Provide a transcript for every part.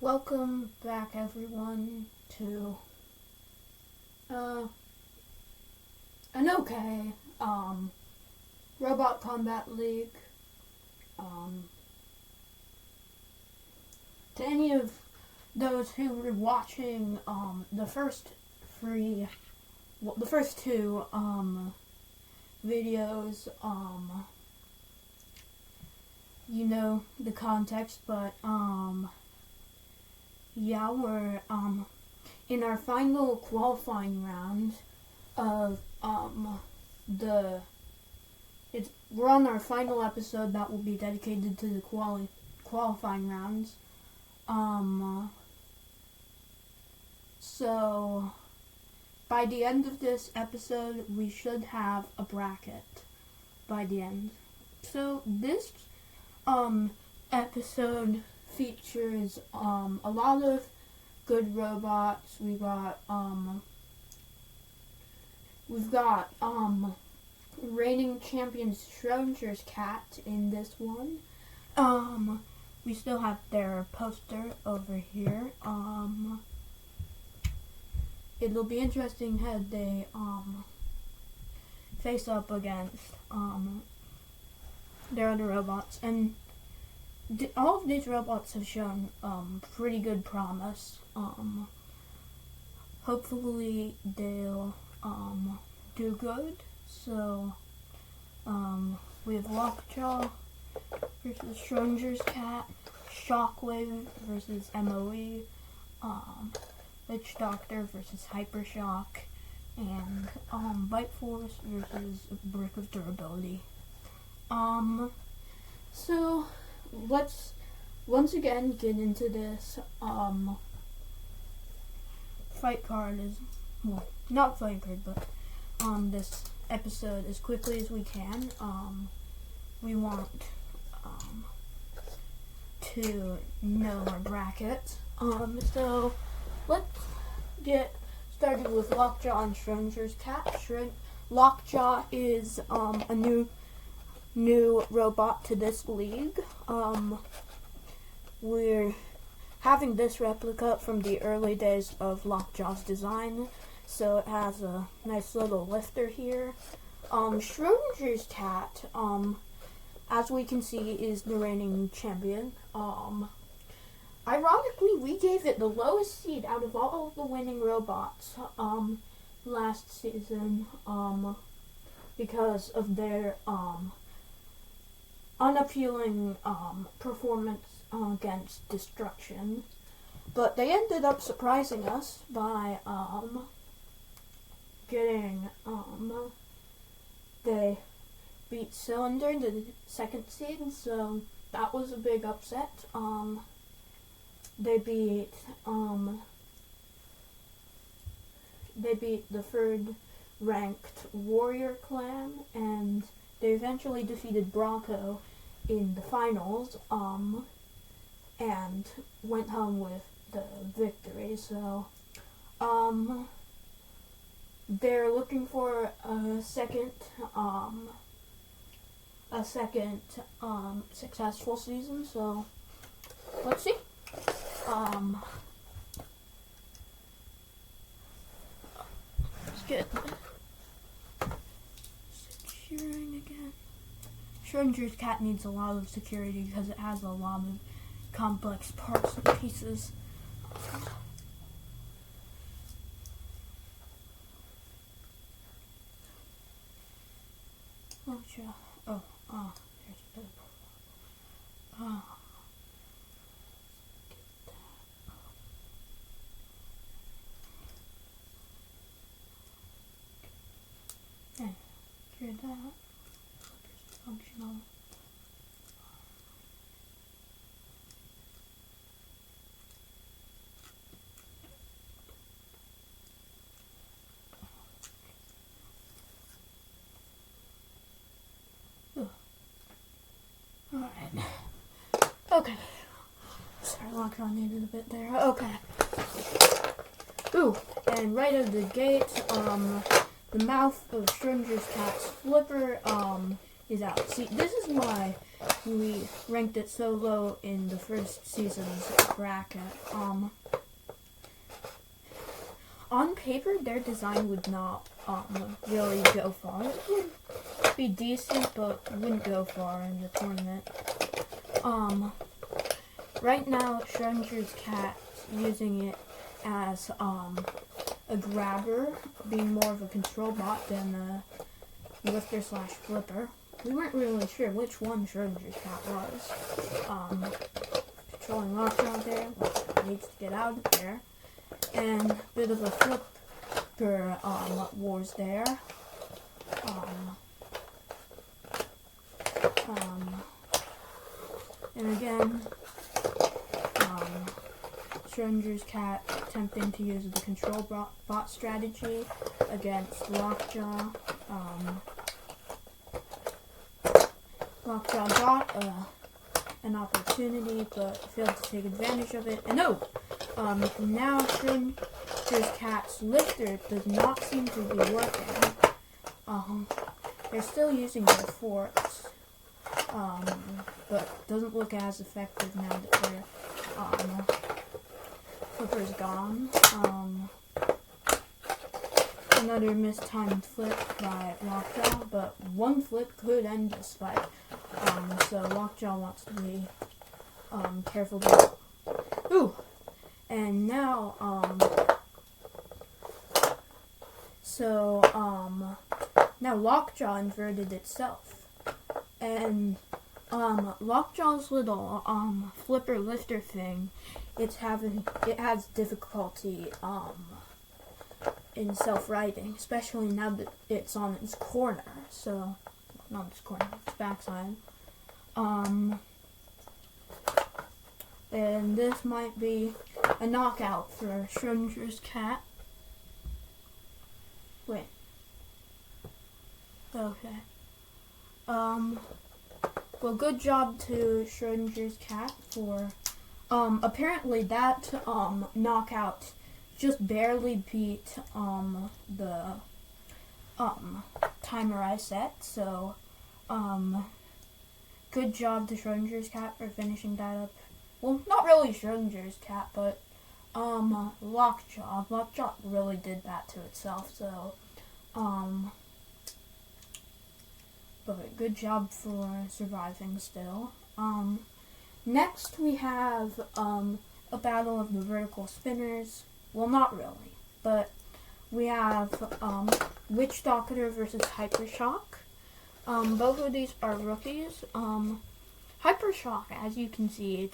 Welcome back, everyone, to an okay Robot Combat League. To any of those who were watching the first two videos, you know the context, but yeah, we're in our final qualifying round of we're on our final episode that will be dedicated to the qualifying rounds. So by the end of this episode, we should have a bracket by the end. So this episode features a lot of good robots. We've got reigning champion Schrodinger's cat in this one. We still have their poster over here. It'll be interesting how they face up against their other robots, and all of these robots have shown pretty good promise. Hopefully they'll do good. So we have Lockjaw versus Schrodinger's cat, Shockwave versus MOE, Witch Doctor versus Hypershock, and Bite Force versus Brick of Durability. So let's once again get into this. Fight card is, well, not fight card, but this episode as quickly as we can. We want to know our bracket. So let's get started with Lockjaw and Schrodinger's cat. Lockjaw is a new robot to this league. We're having this replica from the early days of Lockjaw's design, so it has a nice little lifter here. Schrodinger's cat, as we can see, is the reigning champion. Ironically, we gave it the lowest seed out of all of the winning robots last season because of their unappealing performance against destruction. But they ended up surprising us by getting they beat Cylinder, the second seed, so that was a big upset. They beat the third ranked Warrior Clan, and they eventually defeated Bronco in the finals, and went home with the victory. So they're looking for a second successful season, so let's see. Let's get securing again. Schrodinger's cat needs a lot of security because it has a lot of complex parts and pieces. There's a bit of cure that. Functional. Alright. Okay. Sorry, Lockjaw needed a bit there. Okay. Ooh, and right out of the gate, the mouth of Schrodinger's cat's flipper is out. See, this is why we ranked it so low in the first season's bracket. On paper, their design would not really go far. It would be decent, but wouldn't go far in the tournament. Right now, Schrodinger's cat using it as a grabber, being more of a control bot than a lifter slash flipper. We weren't really sure which one Schrodinger's cat was. Controlling Lockjaw there, which needs to get out of there. And a bit of a flipper wars there. And again, Schrodinger's cat attempting to use the control bot strategy against Lockjaw. Lockjaw got an opportunity, but failed to take advantage of it. And now Schrodinger's cat's lifter does not seem to be working. They're still using their forks, but doesn't look as effective now that their flipper's gone. Another mistimed flip by Lockjaw, but one flip could end this fight. So Lockjaw wants to be careful there. Ooh! And now, now Lockjaw inverted itself. And Lockjaw's little flipper lifter thing, it has difficulty in self-righting, especially now that it's on its corner. So not its corner, its backside. And this might be a knockout for Schrodinger's cat. Wait. Okay. Well, good job to Schrodinger's cat for, apparently that, knockout just barely beat, the, timer I set, so, good job to Schrodinger's cat for finishing that up. Well, not really Schrodinger's cat, but, Lockjaw. Lockjaw really did that to itself, so, but good job for surviving still. Next we have, a battle of the vertical spinners. Well, not really, but we have, Witch Doctor versus Hypershock. Both of these are rookies. Hypershock, as you can see,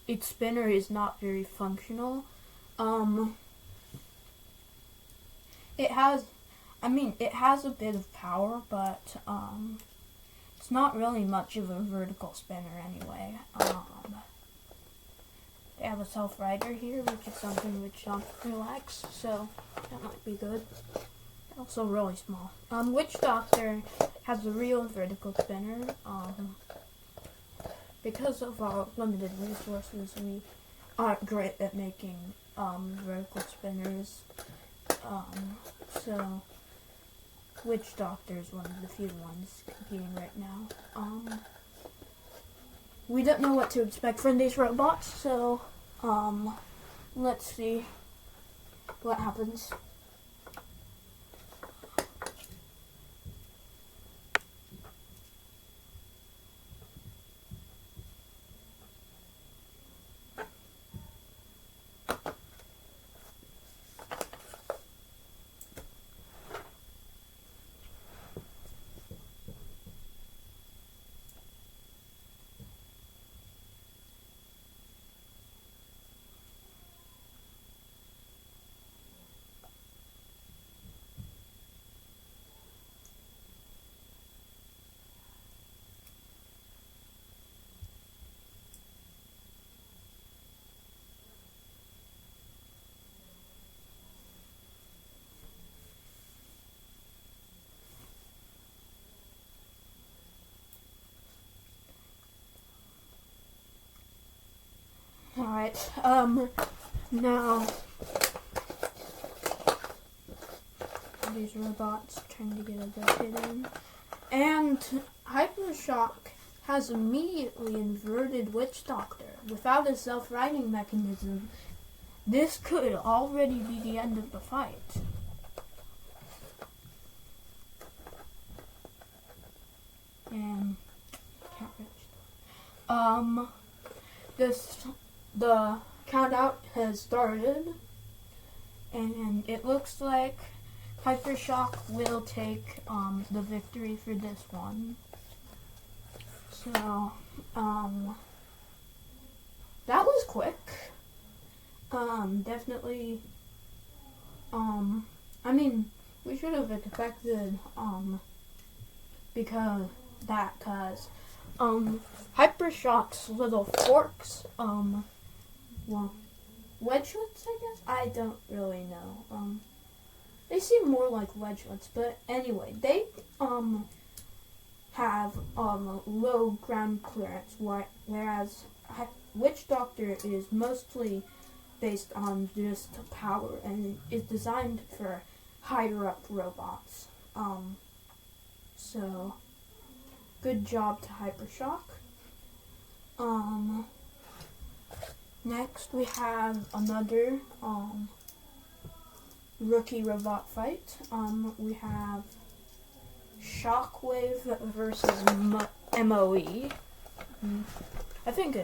its spinner is not very functional. It has a bit of power, but, it's not really much of a vertical spinner anyway. They have a self-rider here, which is something which Doctor likes, so that might be good. Also really small. Witch Doctor has a real vertical spinner. Because of our limited resources, we aren't great at making vertical spinners. So Witch Doctor is one of the few ones competing right now. We don't know what to expect from these robots, so let's see what happens. Alright, now these robots trying to get a good hit in. And Hypershock has immediately inverted Witch Doctor. Without a self-righting mechanism, this could already be the end of the fight. And can't reach. The count out has started, and it looks like Hypershock will take the victory for this one. So that was quick. Definitely. I mean, we should have expected because Hypershock's little forks, well, wedgelets, I guess? I don't really know. They seem more like wedgelets, but anyway, they, have, low ground clearance, whereas Witch Doctor is mostly based on just power and is designed for higher up robots. So, good job to Hypershock. Next we have another, rookie robot fight. We have Shockwave versus MOE. I think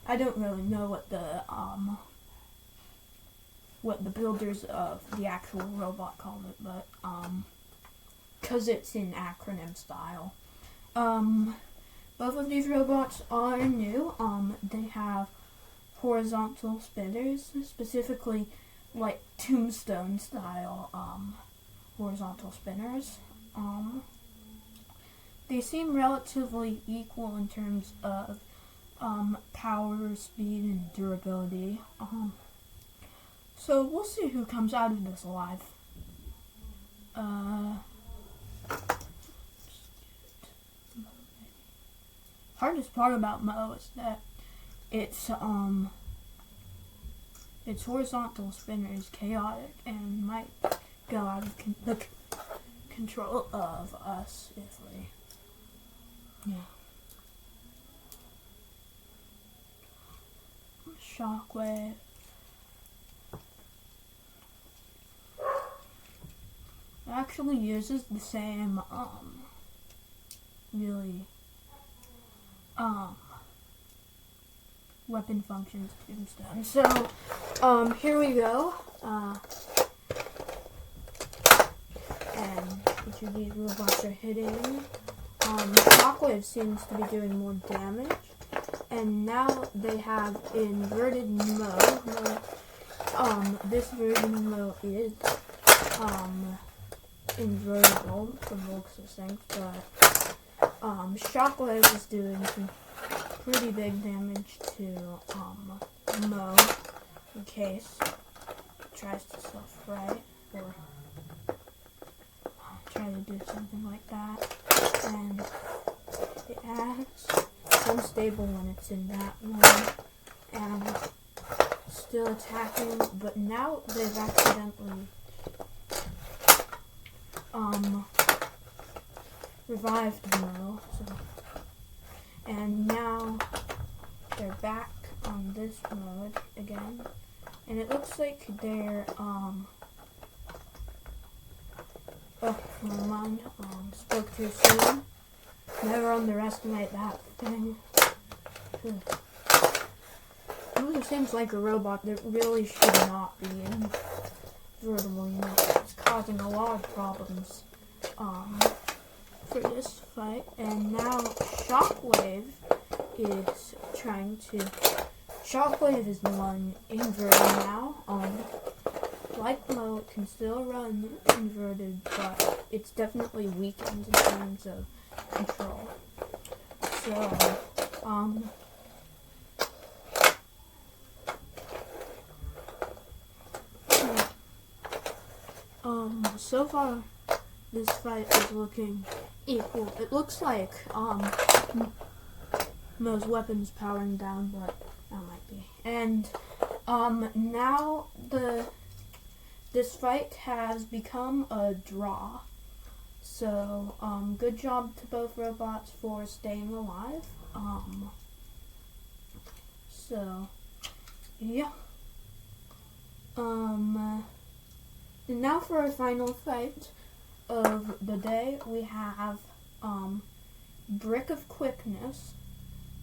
I don't really know what the builders of the actual robot call it, but, 'cause it's in acronym style. Both of these robots are new. They have horizontal spinners, specifically like Tombstone style, horizontal spinners. They seem relatively equal in terms of, power, speed, and durability. So we'll see who comes out of this alive. Hardest part about Mo is that its horizontal spinner is chaotic and might go out of the control of us if we, Shockwave. It actually uses the same, weapon functions Tombstone. So, here we go. And each of these robots are hitting. Shockwave seems to be doing more damage. And now they have inverted Mo. This version of Mo is, invertible from the looks of things, but, Shockwave is doing some pretty big damage to, Mo, in case it tries to self-right, or try to do something like that. And it adds unstable when it's in that mode, and still attacking, but now they've accidentally, revived Mo, so, and now they're back on this mode again, and it looks like they're, oh, never mind, spoke too soon. Never underestimate that thing. It really seems like a robot that really should not be invertible, it's causing a lot of problems, for this fight. And now Shockwave is Shockwave is the one inverted now. Like Mo, it can still run inverted, but it's definitely weakened in terms of control. So, so far, this fight is looking equal. It looks like, Mo's weapon's powering down, but that might be. And, now this fight has become a draw. So, good job to both robots for staying alive. So, yeah. And now for our final fight of the day, we have, Brick of Quickness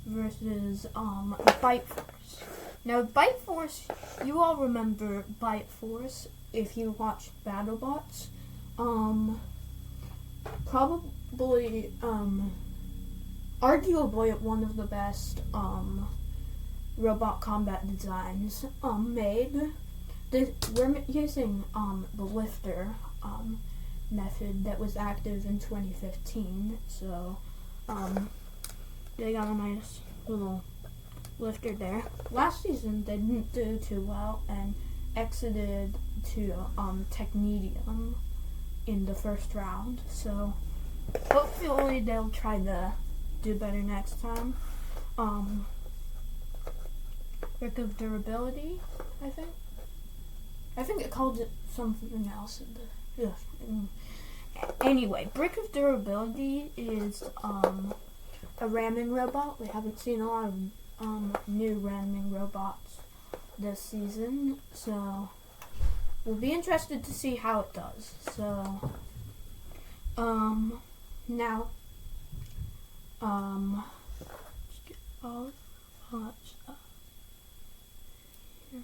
versus, Bite Force. Now, Bite Force, you all remember Bite Force if you watched BattleBots. Probably, arguably one of the best, robot combat designs, made. We're using, the lifter, method that was active in 2015, so, they got a nice little lifter there. Last season, they didn't do too well and exited to, Technetium in the first round, so hopefully they'll try to do better next time. Brick of Durability, I think it called it something else in the anyway, Brick of Durability is a ramming robot. We haven't seen a lot of new ramming robots this season, so we'll be interested to see how it does. So, now, let's get all robots up here.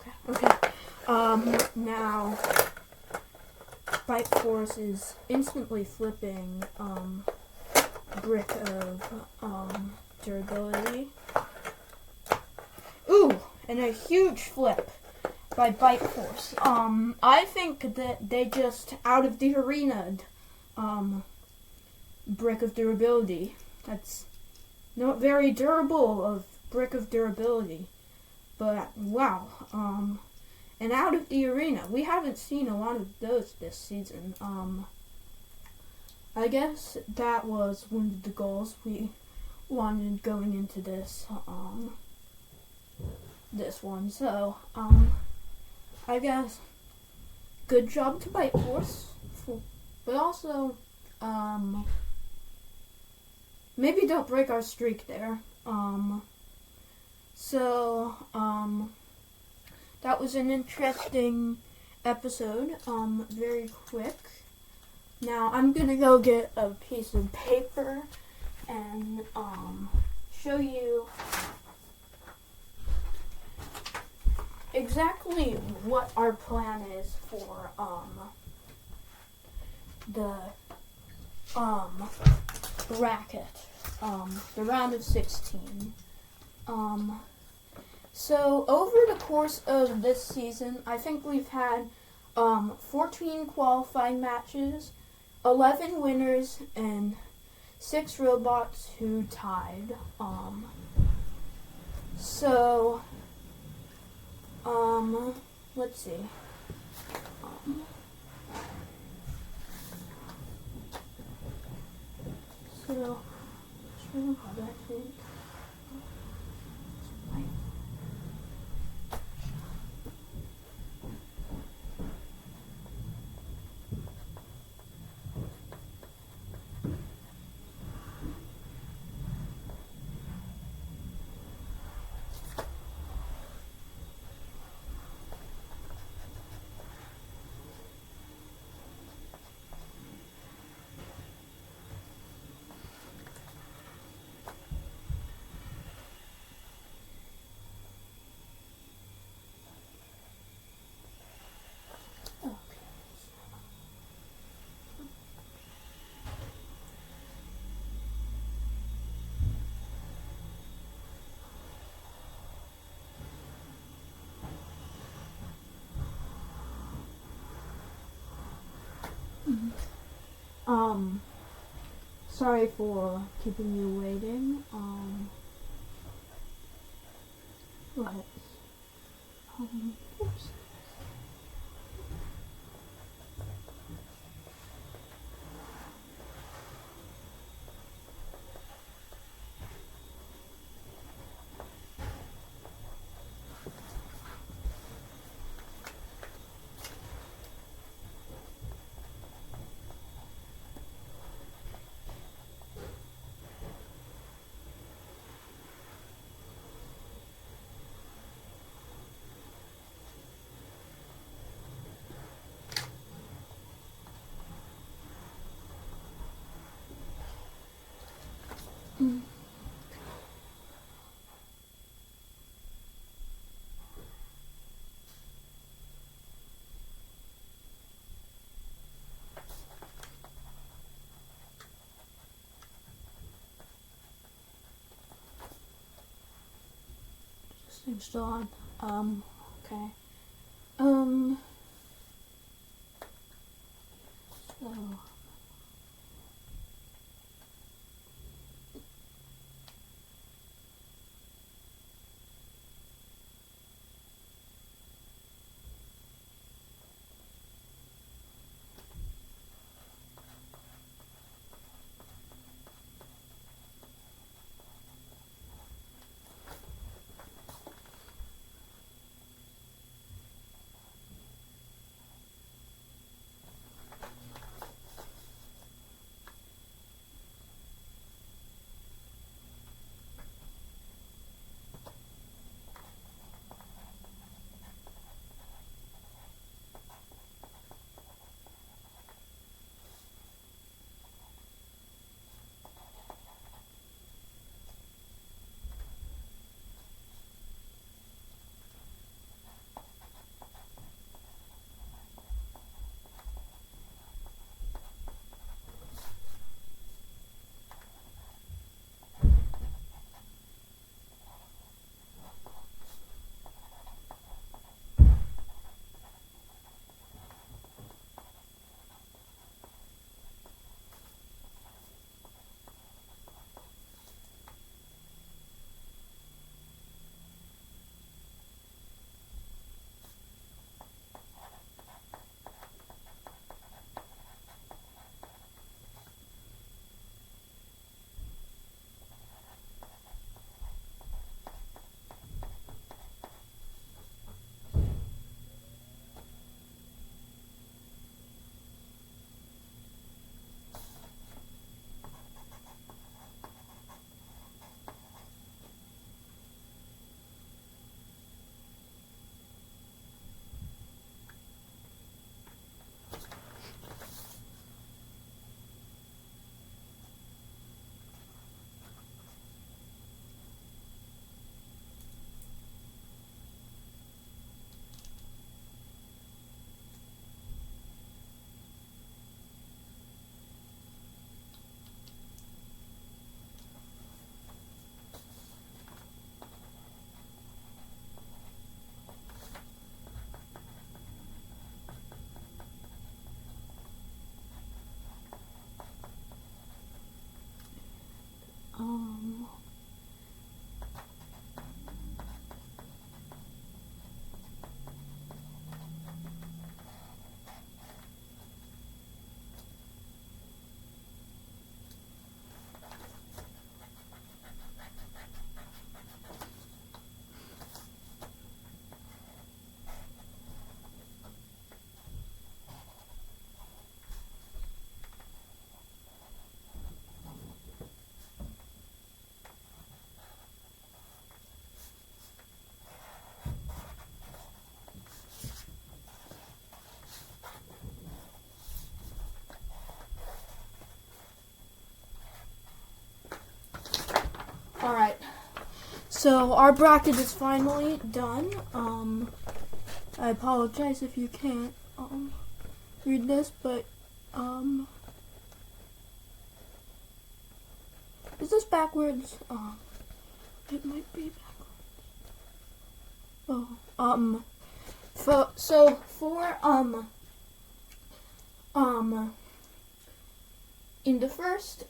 Okay. Now, Bite Force is instantly flipping, Brick of, Durability. Ooh, and a huge flip by Bite Force. I think that they just out of the arena'd, Brick of Durability. That's not very durable of Brick of Durability. But, wow, and out of the arena. We haven't seen a lot of those this season. I guess that was one of the goals we wanted going into this, this one. So, I guess, good job to Bite Force, but also, maybe don't break our streak there. So, that was an interesting episode, very quick. Now, I'm gonna go get a piece of paper and, show you exactly what our plan is for, the, bracket, the round of 16. So over the course of this season, I think we've had 14 qualifying matches, 11 winners, and 6 robots who tied. So let's see. So I think. Sorry for keeping you waiting. Oops. thing's still on. Okay. So. Um, Alright, so our bracket is finally done. I apologize if you can't, read this, but, is this backwards? It might be backwards. In the first,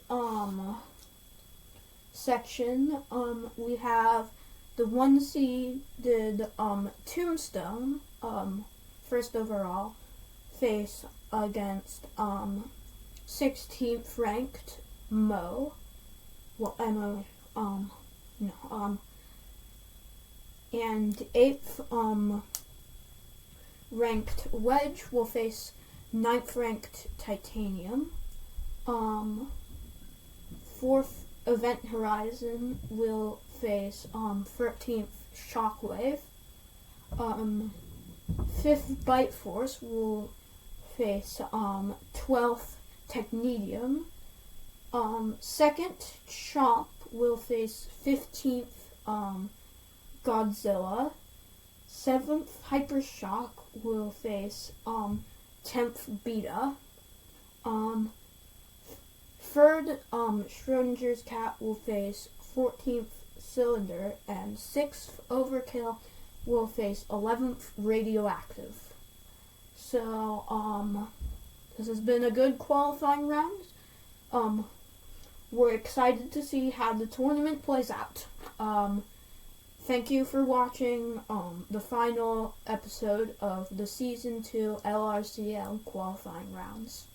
section, we have the one-seeded Tombstone, first overall, face against 16th ranked Mo. Well, and 8th ranked Wedge will face 9th ranked Titanium. 4th Event Horizon will face 13th Shockwave. 5th Bite Force will face 12th Technetium. 2nd Chomp will face 15th Godzilla. 7th Hypershock will face 10th Beta. 3rd Schrodinger's Cat will face 14th cylinder, and 6th overkill will face 11th radioactive. So, this has been a good qualifying round. We're excited to see how the tournament plays out. Thank you for watching the final episode of the Season 2 LRCL qualifying rounds.